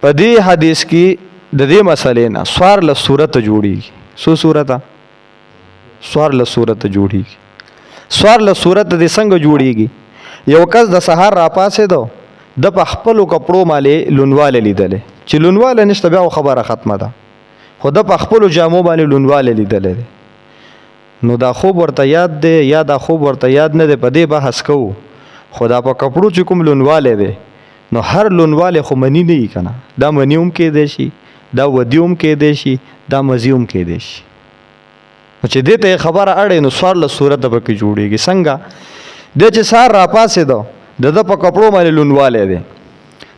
په دې حدیث کې د دې مسلې نه سوار له صورت جوړیږي. سو صورت سوار له صورت جوړیږي. سوار له صورت د څنګه جوړیږي؟ یو کس د سحر را پاسې دو د په خپلو کپړو باندې لونواله لیدلې چې لونواله نشته بیا خبره ختمه ده، خو د په خپلو جامو باندې لونواله لیدلې نو دا خوب ورته یاد دی یا دا خوب ورته یاد نه دی، په دې بحث کوو. خو دا په کپړو چې کوم لونواله دی نو هر لونواله خو منی نه وي که نه، دا منی هم کیدی شي، دا ودي هم کیدی شي، دا مزي هم کیدی شي. نو چې دې ته خبره اړې نو سوار له صورت پکې جوړیږي. څنګه د چې سار را پاسې دو د په کپړو باندې لونواله دی،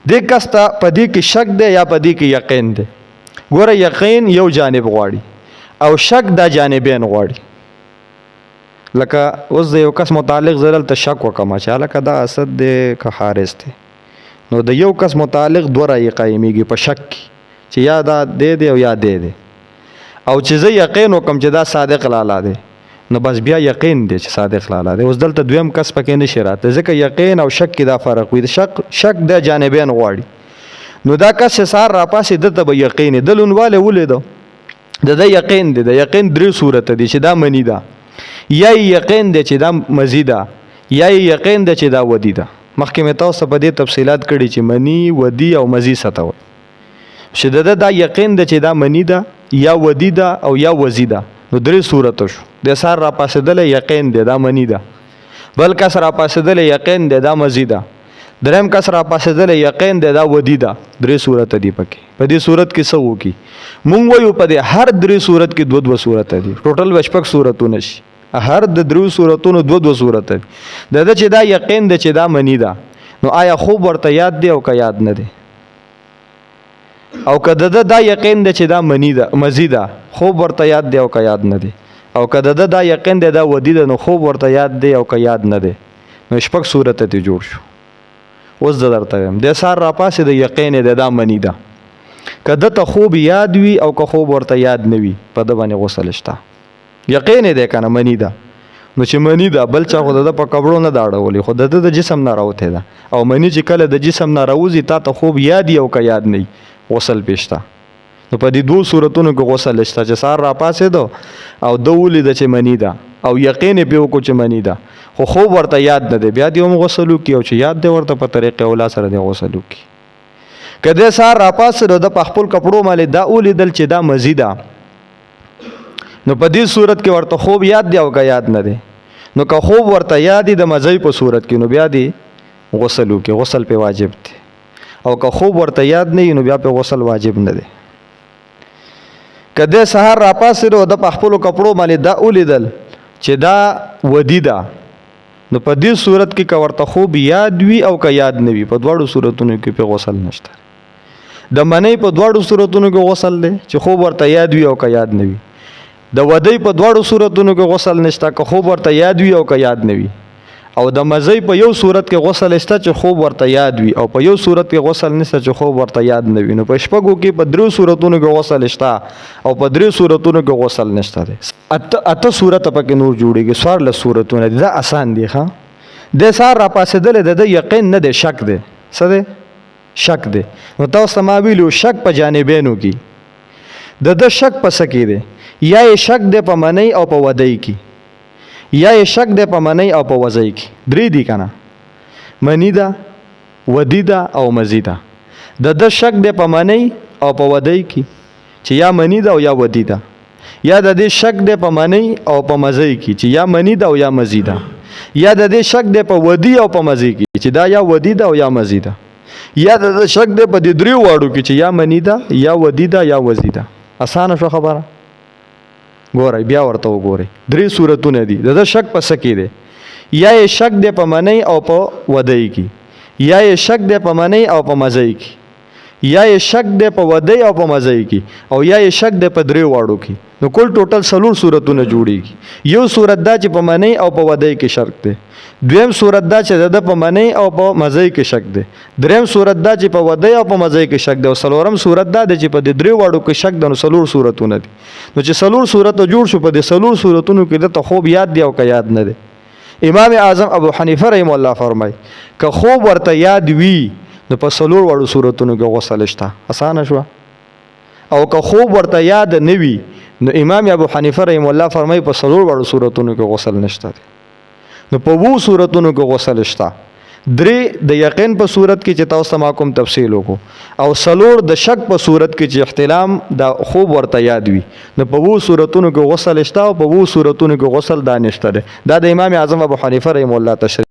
دې کس ته په دې کې شک دی یا په دې کې یقین دی؟ ګوره یقین یو جانب غواړي او شک دا جانبین غواړي. لکه اوس د یو کس متعلق زلل ته شک وکړم چې هلکه دا اسد دی که حارس دی، نو د یو کس متعلق دوه رایې قایمیږي په شک کې چې یا دا دی او یا دی. او چې زه یقین وکړم چې دا صادق لالا دی نو بس بیا یقین دی چې صادق لالا دی. اوس دلته دویم کس پکې نشي راته، ځکه یقین او شک کې دا فرق وي. شک د جانبین غواړي. نو دا کس چې سار را پاسې دته به یقین د لونواله ولیدو د یقین دی. د یقین درې صورت دي چې دا منی ده، یا یقین دی چې دا مزی ده، یا یقین دی چې دا ودی ده. مخکې مې تاسو په دې تفصیلات کړي چې منی، ودی او مزی څه ته وایي. چې دا یقین دی چې دا منی ده یا ودی ده او یا وزی ده، نو درې صورت شو. د سار را پاسېدل یقین دی دا منی ده، بل کس را پاسېدل یقین دی دا مزی ده، دریم کس را پاسېدل یقین دی دا ودی ده. درې صورت دي پکې. په دې صورت کې څه وکړي؟ مونږ وایو په دې هر درې صورت کې دوه صورت دي، ټوټل شپږ صورتونه شي. هر د درو صورتونو دوه صورت دي. د چې دا یقین دی چې دا منی ده، نو آیا خوب ورته یاد دی او که یاد نه دی؟ او که دا یقین دی چې دا منی ده مزی ده، خوب ورته یاد دی او که یاد نه دی؟ او که دا یقین دی دا ودی ده، نو خوب ورته یاد دی او که یاد نه دی؟ نو شپږ صورت ته جوړ شو. اوس زه درته وایم د سار را پاسې د یقین دی دا منی ده، که ده ته خوب یاد وي او که خوب ورته یاد نه وي په ده باندې غسل شته. یقین دی که نه منی ده، نو چې منی ده بل چا خو د په کپړو نه ده اړولې، خو د جسم نه راوتې ده. او منی چې کله د جسم نه راوځي تا ته خوب یاد وي او که یاد نه وي غسل پېشته. نو په دې دوه صورتونو کې غسل شته چې سار را پاسېدو او ده ولیده چې منی ده او یقین یې پرې وکړو چې منی ده، خو خوب ورته یاد نه دی، بیا دې هم غسل وکړي او چې یاد دی ورته په طریقې اولا سره دې غسل وکړي. که دې سار را پاسېدو د په خپل کپړو باندې دا ولیدل چې دا مزي ده، نو په دې صورت کې ورته خوب یاد دی او که یاد نه دی؟ نو که خوب ورته یاد دی د مزي په صورت کې نو بیا دې غسل وکړي، غسل پې واجب دی. او که خوب ورته یاد نه وي نو بیا پې غسل واجب نه دی. که دې سهار را پاسېدو د په خپلو کپړو باندې دا ولیدل چې دا ودي ده، نو په دې صورت کې که ورته خوب یاد وي او که یاد نه وي په دواړو صورتونو کې پې غسل نشته. د منۍ په دواړو صورتونو کې غسل دی چې خوب ورته یاد وي او که یاد نه وي. د ودۍ په دواړو صورتونو کې غسل نشته که خوب ورته یاد وي او که یاد نه وي. او د مزۍ په یو صورت کې غسل شته چې خوب ورته یاد وي، او په یو صورت کې غسل نشته چې خوب ورته یاد نه وي. نو په شپږو کې په درې صورتونو کې غسل شته او په درې صورتونو کې غسل نشته دی. اته صورت پکې نور جوړیږي. څوارلس صورتونه دي. دا آسان دي. ښه د سهار را پاسېدلی د یقین نه دی، شک دی. څه دی؟ شک دی. نو تاسو ته ما ویلي شک په جانبینو کې د شک په څه کې دی؟ یا یې شک دی په منۍ او په ودۍ کې، یا یې شک دی په منۍ او په وضعۍ کې. درې دي که نه؟ منی ده، ودي ده او مزي ده. د شک دی په منۍ او په ودۍ کې چې یا منی ده او یا ودي ده، یا د دې شک دی په منۍ او په مزۍ کې چې یا منی ده او یا مزي ده، یا د دې شک دی په ودي او په مزي کې چې دا یا ودي ده او یا مزي ده، یا د شک دی په دې درې واړو کې چې یا منی ده یا ودي ده یا وزي ده. اسانه شو خبره؟ ګورئ بیا ورته وګورئ. درې صورتونه دي. د شک په څه کې دی؟ یا یې شک دی په منۍ او په ودۍ کې، یا یې شک دی په منۍ او په مزۍ کې، یا یې شک دی په ودۍ او په مزۍ کې، او یا یې شک دی په درې واړو کې. نو کل ټوټل څلور صورتونه جوړیږي. یو صورت دا چې په منۍ او په ودۍ کې شک دی، دویم صورت دا چې د په منۍ او په مزۍ کې شک دی، دریم صورت دا چې په ودۍ او په مزۍ کې شک دی، او څلورم صورت دا دی چې په دې درې واړو کې شک دی. نو څلور صورتونه دي. نو چې څلور صورته جوړ شو په دې څلور صورتونو کې دته خوب یاد دی او که یاد نه دی. امام اعظم ابو حنیفه رحمه الله فرمایي که خوب ورته یاد وي نو په څلور وړو صورتونو کې غسل شته. اسانه شوه. او که خوب ورته یاد نه وي نو امام ابو حنیفه رحم الله فرمایي په څلور وړو صورتونو کې غسل نشته دی. نو په 2 صورتونو کې غسل شته. 3 د یقین په صورت کې چې تاسو ما کوم تفصیل وکړو، او 4 د شک په صورت کې چې احتلام د خوب ورته یاد وي. نو په 2 صورتونو کې غسل شته او په 2 صورتونو کې غسل دا نشته دی. دا د امام اعظم ابو حنیفه رحم الله تشریح